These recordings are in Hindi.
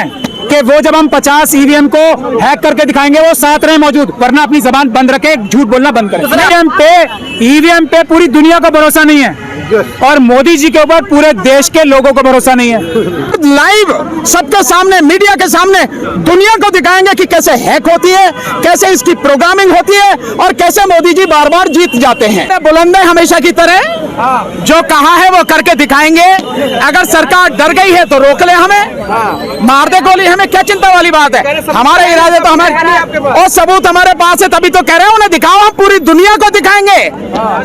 हैं कि वो जब हम 50 ईवीएम को हैक करके दिखाएंगे वो साथ रहे मौजूद, वरना अपनी जबान बंद रखे, झूठ बोलना बंद करें। ईवीएम पे पूरी दुनिया का भरोसा नहीं है और मोदी जी के ऊपर पूरे देश के लोगों को भरोसा नहीं है। लाइव सबके सामने, मीडिया के सामने दुनिया को दिखाएंगे कि कैसे हैक होती है, कैसे इसकी प्रोग्रामिंग होती है और कैसे मोदी जी बार बार जीत जाते हैं। बुलंद हमेशा की तरह जो कहा है वो करके दिखाएंगे। अगर सरकार डर गई है तो रोक ले, हमें मार दे गोली, हमें क्या चिंता वाली बात है। हमारे इरादे तो हमारे और सबूत हमारे पास है, तभी तो कह रहे हैं उन्हें दिखाओ, हम पूरी दुनिया को दिखाएंगे,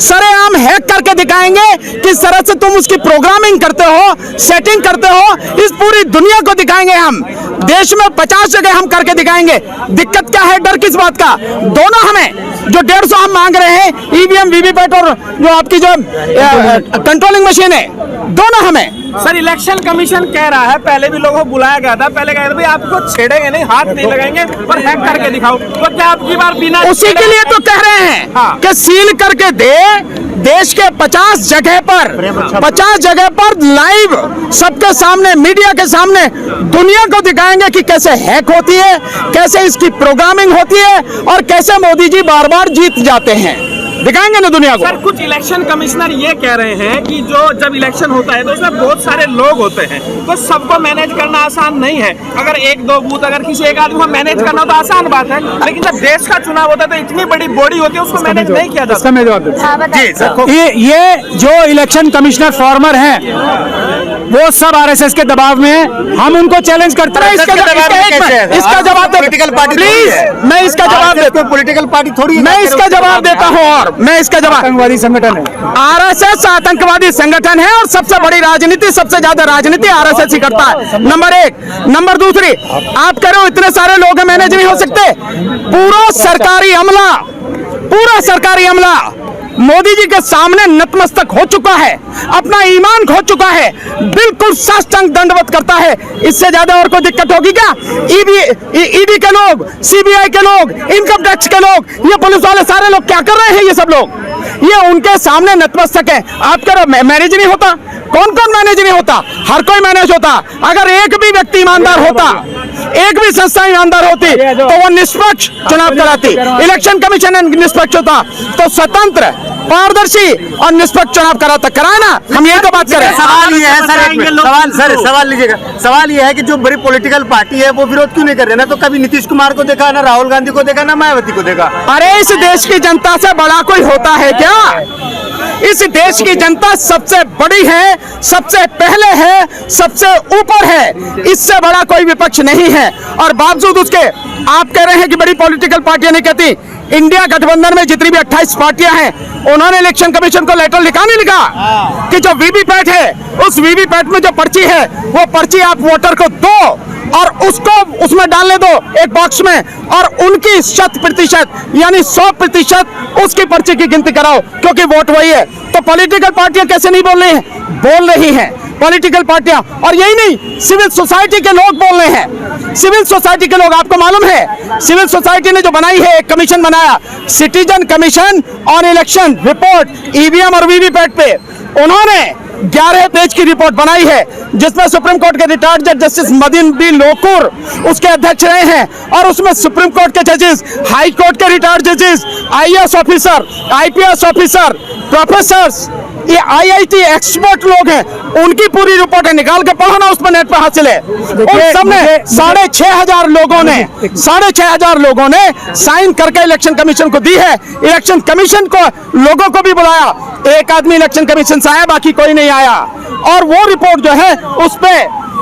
सरेआम हैक करके दिखाएंगे किस तरह से तुम उसकी प्रोग्रामिंग करते हो, सेटिंग करते हो, इस पूरी दुनिया को दिखाएंगे। हम देश में 50 जगह हम करके दिखाएंगे। दिक्कत क्या है, डर किस बात का? दोनों हमें जो 150 हम मांग रहे हैं, ईवीएम वीवीपैट और जो आपकी जो कंट्रोलिंग मशीन है, दोनों हमें। सर इलेक्शन कमीशन कह रहा है, पहले भी लोगों को बुलाया गया था, पहले कह रहे थे आपको छेड़ेंगे नहीं, हाथ नहीं लगाएंगे, पर हैक करके दिखाओ। तो क्या आपकी बार बिना उसी के लिए तो कह रहे हैं कि सील करके दे, देश के 50 जगह पर लाइव सबके सामने, मीडिया के सामने दुनिया को दिखाएंगे कि कैसे हैक होती है, कैसे इसकी प्रोग्रामिंग होती है और कैसे मोदी जी बार बार जीत जाते हैं। दिखाएंगे ना दुनिया को। सर कुछ इलेक्शन कमिश्नर ये कह रहे हैं कि जो जब इलेक्शन होता है तो उसमें बहुत सारे लोग होते हैं, तो सबको मैनेज करना आसान नहीं है। अगर एक दो बूथ, अगर किसी एक आदमी को मैनेज करना तो आसान बात है, लेकिन जब देश का चुनाव होता है तो इतनी बड़ी बॉडी होती है, उसको मैनेज नहीं किया जाता। मैं जवाब देता हूं। ये जो इलेक्शन कमिश्नर फॉर्मर हैं वो सब आरएसएस के दबाव में हैं। हम उनको चैलेंज करते हैं। इसका जवाब पॉलिटिकल पार्टी प्लीज, मैं इसका जवाब देता हूं। पॉलिटिकल पार्टी थोड़ी, मैं इसका जवाब देता हूं और मैं इसका जवाब, आतंकवादी संगठन है। आरएसएस आतंकवादी संगठन है और सबसे बड़ी राजनीति, सबसे ज्यादा राजनीति आरएसएस ही करता है, नंबर एक। नंबर दूसरी, आप करो इतने सारे लोग मैनेज नहीं हो सकते। पूरा सरकारी अमला मोदी जी के सामने नतमस्तक हो चुका है, अपना ईमान खो चुका है, बिल्कुल साष्टांग दंडवत करता है। इससे ज्यादा और कोई दिक्कत होगी क्या? ईडी के लोग, सीबीआई के लोग, इनकम टैक्स के लोग, ये पुलिस वाले सारे लोग क्या कर रहे हैं? ये सब लोग ये उनके सामने नतमस्तक है। आप करो मैनेज नहीं होता, कौन कौन मैनेज नहीं होता? हर कोई मैनेज होता। अगर एक भी व्यक्ति ईमानदार होता, एक भी संस्था ईमानदार होती तो वो निष्पक्ष चुनाव कराती। इलेक्शन कमीशन निष्पक्ष होता तो स्वतंत्र, पारदर्शी और निष्पक्ष चुनाव कराता। कराए ना, हम ये तो बात करें। सवाल ये है सवाल लीजिएगा। सवाल ये है कि जो बड़ी पॉलिटिकल पार्टी है वो विरोध क्यों नहीं कर रहे? ना तो कभी नीतीश कुमार को देखा, ना राहुल गांधी को देखा, ना मायावती को देखा। अरे इस देश की जनता से बड़ा कोई होता है क्या? इस देश की जनता सबसे बड़ी है, सबसे पहले है, सबसे ऊपर है। इससे बड़ा कोई विपक्ष नहीं है और बावजूद उसके आप कह रहे हैं कि बड़ी पॉलिटिकल पार्टियां नहीं कहती। इंडिया गठबंधन में जितनी भी 28 पार्टियां हैं, उन्होंने इलेक्शन कमीशन को लेटर लिखा नहीं लिखा कि जो वीवीपैट है, उस वीवीपैट में जो पर्ची है, वो पर्ची आप वोटर को दो और उसको उसमें डालने दो एक बॉक्स में, और उनकी 100% यानी 100% उसकी पर्ची की गिनती कराओ, क्योंकि वोट वही है। तो पॉलिटिकल पार्टियां कैसे नहीं बोल रही हैं? बोल रही हैं पॉलिटिकल पार्टियां। और यही नहीं, सिविल सोसाइटी के लोग बोल रहे हैं। सिविल सोसाइटी के लोग, आपको मालूम है सिविल सोसाइटी ने जो बनाई है, एक कमीशन बनाया, citizen commission on election report EVM और वीवीपैट पे, उन्होंने 11 पेज की रिपोर्ट बनाई है, जिसमें सुप्रीम कोर्ट के रिटायर्ड जज जस्टिस मदीन बी लोकुर उसके अध्यक्ष रहे हैं, और उसमें सुप्रीम कोर्ट के जजेस, हाई कोर्ट के रिटायर्ड जजेस, IAS officer, IPS officer, professors, ये आईआईटी एक्सपर्ट लोग हैं, उनकी पूरी रिपोर्ट है। निकाल के पढ़ो ना, उसमें नेट पर हासिल है। उन सबने 6,500 लोगों ने साइन करके इलेक्शन कमीशन को दी है। इलेक्शन कमीशन को लोगों को भी बुलाया, एक आदमी इलेक्शन कमीशन से आया, बाकी कोई नहीं आया। और वो रिपोर्ट जो है उस पे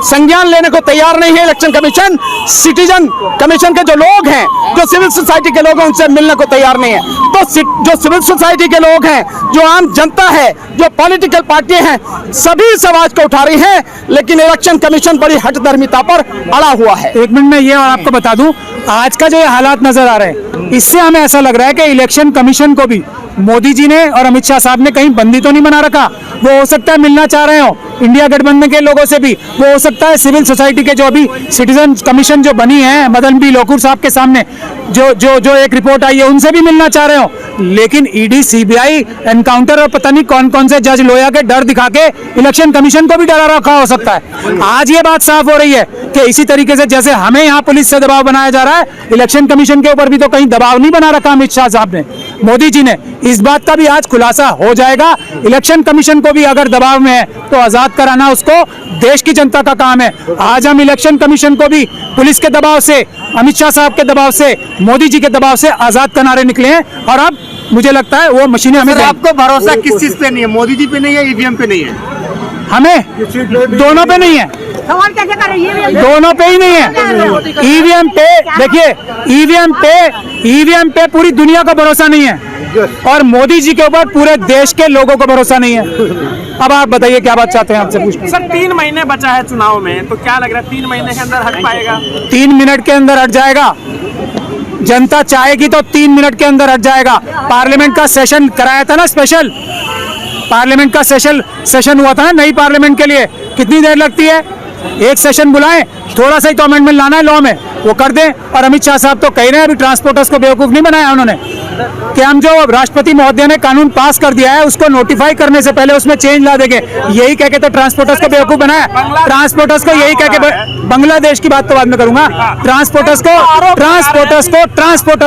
संज्ञान लेने को तैयार नहीं है इलेक्शन कमीशन। सिटीजन कमीशन के जो लोग हैं, जो सिविल सोसाइटी के लोग हैं, उनसे मिलने को तैयार नहीं है। तो जो सिविल सोसाइटी के लोग हैं, जो आम जनता है, जो पॉलिटिकल पार्टियां हैं, सभी इस आवाज को उठा रही हैं, लेकिन इलेक्शन कमीशन बड़ी हठधर्मिता पर अड़ा हुआ है। एक मिनट में ये और आपको बता दूं, आज का जो ये हालात नजर आ रहे हैं, इससे हमें ऐसा लग रहा है कि इलेक्शन कमीशन को भी मोदी जी ने और अमित शाह साहब ने कहीं बंदी तो नहीं बना रखा। वो हो सकता है मिलना चाह रहे हो इंडिया गठबंधन के लोगों से भी, वो हो सकता है सिविल सोसाइटी के जो अभी सिटीजन कमीशन जो बनी है मदन बी लोकुर साहब के सामने जो एक रिपोर्ट आई है उनसे भी मिलना चाह रहे हो, लेकिन ईडी सीबीआई एनकाउंटर और पता नहीं कौन कौन से जज लोया के डर दिखा के इलेक्शन कमीशन को भी डरा रखा हो सकता है। आज ये बात साफ हो रही है कि इसी तरीके से जैसे हमें यहाँ पुलिस से दबाव बनाया जा रहा है, इलेक्शन कमीशन के ऊपर भी तो कहीं दबाव नहीं बना रखा अमित शाह साहब ने, मोदी जी ने। इस बात का भी आज खुलासा हो जाएगा। इलेक्शन कमीशन को भी अगर दबाव में है तो आजाद कराना उसको देश की जनता का काम है। आज हम इलेक्शन कमीशन को भी पुलिस के दबाव से, अमित शाह साहब के दबाव से, मोदी जी के दबाव से आजाद कराने निकले हैं। और अब मुझे लगता है वो मशीनें हमें आपको भरोसा किस चीज पे नहीं है? मोदी जी पे नहीं है, ईवीएम पे नहीं है? हमें दोनों पे नहीं है, सवाल कैसे कर रही है? दोनों पे ही नहीं है। ईवीएम पे देखिए, ईवीएम पे पूरी दुनिया का भरोसा नहीं है और मोदी जी के ऊपर पूरे देश के लोगों को भरोसा नहीं है। अब आप बताइए क्या बात चाहते हैं, आपसे पूछते हैं। सर 3 महीने बचा है चुनाव में, तो क्या लग रहा है 3 महीने के अंदर हट पाएगा? 3 मिनट के अंदर हट जाएगा। जनता चाहेगी तो 3 मिनट के अंदर हट जाएगा। पार्लियामेंट का सेशन कराया था ना, स्पेशल पार्लियामेंट का सेशन हुआ था ना नई पार्लियामेंट के लिए, कितनी देर लगती है? एक सेशन बुलाएं, थोड़ा सा ही तो अमेंडमेंट लाना है लॉ में, वो कर दें। और अमित शाह साहब तो कह रहे हैं अभी ट्रांसपोर्टर्स को बेवकूफ नहीं बनाया उन्होंने, कि हम जो राष्ट्रपति महोदय ने कानून पास कर दिया है उसको नोटिफाई करने से पहले उसमें चेंज ला देंगे, यही कह के तो ट्रांसपोर्टर्स को बेवकूफ बनाया। ट्रांसपोर्टर्स को यही कह के, बांग्लादेश की बात तो बाद में करूंगा, ट्रांसपोर्टर्स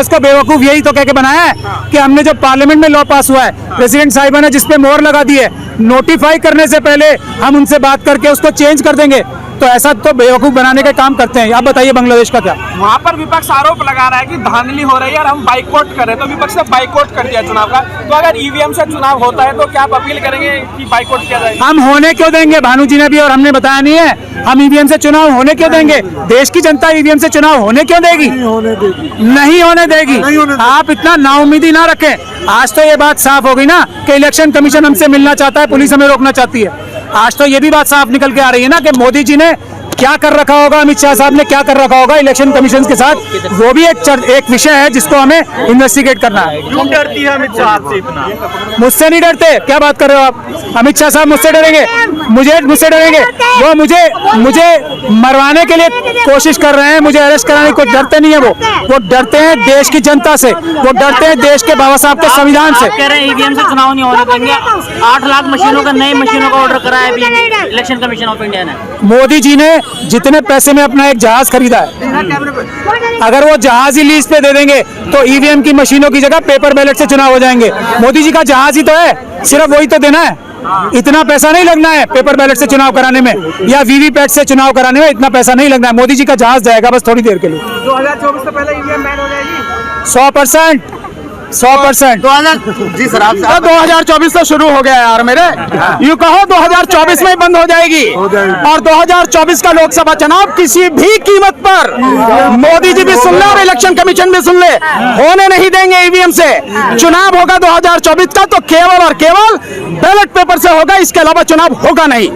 को बेवकूफ यही तो कह के बनाया है कि हमने जो पार्लियामेंट में लॉ पास हुआ है, प्रेसिडेंट साहिबा ने जिसपे मोहर लगा दी है, नोटिफाई करने से पहले हम उनसे बात करके उसको चेंज कर देंगे। तो ऐसा तो बेवकूफ बनाने का काम करते हैं। आप बताइए बांग्लादेश का क्या? वहाँ पर विपक्ष आरोप लगा रहा है कि धांधली हो रही है और हम बाइकआउट करें, तो विपक्ष ने बाइकआउट कर दिया चुनाव का। तो अगर ईवीएम से चुनाव होता है तो क्या आप अपील करेंगे कि बाइकआउट किया जाए? हम होने क्यों देंगे? भानु जी ने भी और हमने बताया नहीं है, हम ईवीएम से चुनाव होने क्यों देंगे? देश की जनता ईवीएम से चुनाव होने क्यों देगी? नहीं होने देगी। आप इतना नाउम्मीदी ना रखें। आज तो ये बात साफ हो गई ना कि इलेक्शन कमीशन हमसे मिलना चाहता है, पुलिस हमें रोकना चाहती है। आज तो ये भी बात साफ निकल के आ रही है ना कि मोदी जी ने क्या कर रखा होगा, अमित शाह साहब ने क्या कर रखा होगा इलेक्शन कमीशन के साथ, वो भी एक विषय है जिसको हमें इन्वेस्टिगेट करना है। क्यों डरती है अमित शाह से इतना? मुझसे नहीं डरते, क्या बात कर रहे हो आप? अमित शाह साहब मुझसे डरेंगे? मुझसे डरेंगे? वो मुझे मरवाने के लिए कोशिश कर रहे हैं, मुझे अरेस्ट कराने को डरते नहीं है। वो डरते हैं देश की जनता से, वो डरते हैं देश के बाबा साहब के संविधान से। कह रहे हैं ईवीएम से चुनाव नहीं होने देंगे। 8 लाख मशीनों का, नई मशीनों का ऑर्डर करा है इलेक्शन कमीशन ऑफ इंडिया ने। मोदी जी ने जितने पैसे में अपना एक जहाज खरीदा है, अगर वो जहाज ही लीज पे दे देंगे तो ईवीएम की मशीनों की जगह पेपर बैलेट से चुनाव हो जाएंगे। मोदी जी का जहाज ही तो है, सिर्फ वही तो देना है। इतना पैसा नहीं लगना है पेपर बैलेट से चुनाव कराने में या वीवीपैट से चुनाव कराने में, इतना पैसा नहीं लगना है। मोदी जी का जहाज जाएगा बस थोड़ी देर के लिए। 2024 से पहले ईवीएम बैन हो जाएगी? 100%। जी सर, आप 2024 से शुरू हो गया यार मेरे, यूं कहो 2024 में ही बंद हो जाएगी। और 2024 का लोकसभा चुनाव किसी भी कीमत पर, मोदी जी भी सुन ले और इलेक्शन कमीशन भी सुन ले, होने नहीं देंगे ईवीएम से। चुनाव होगा 2024 का तो केवल और केवल बैलेट पेपर से होगा, इसके अलावा चुनाव होगा नहीं।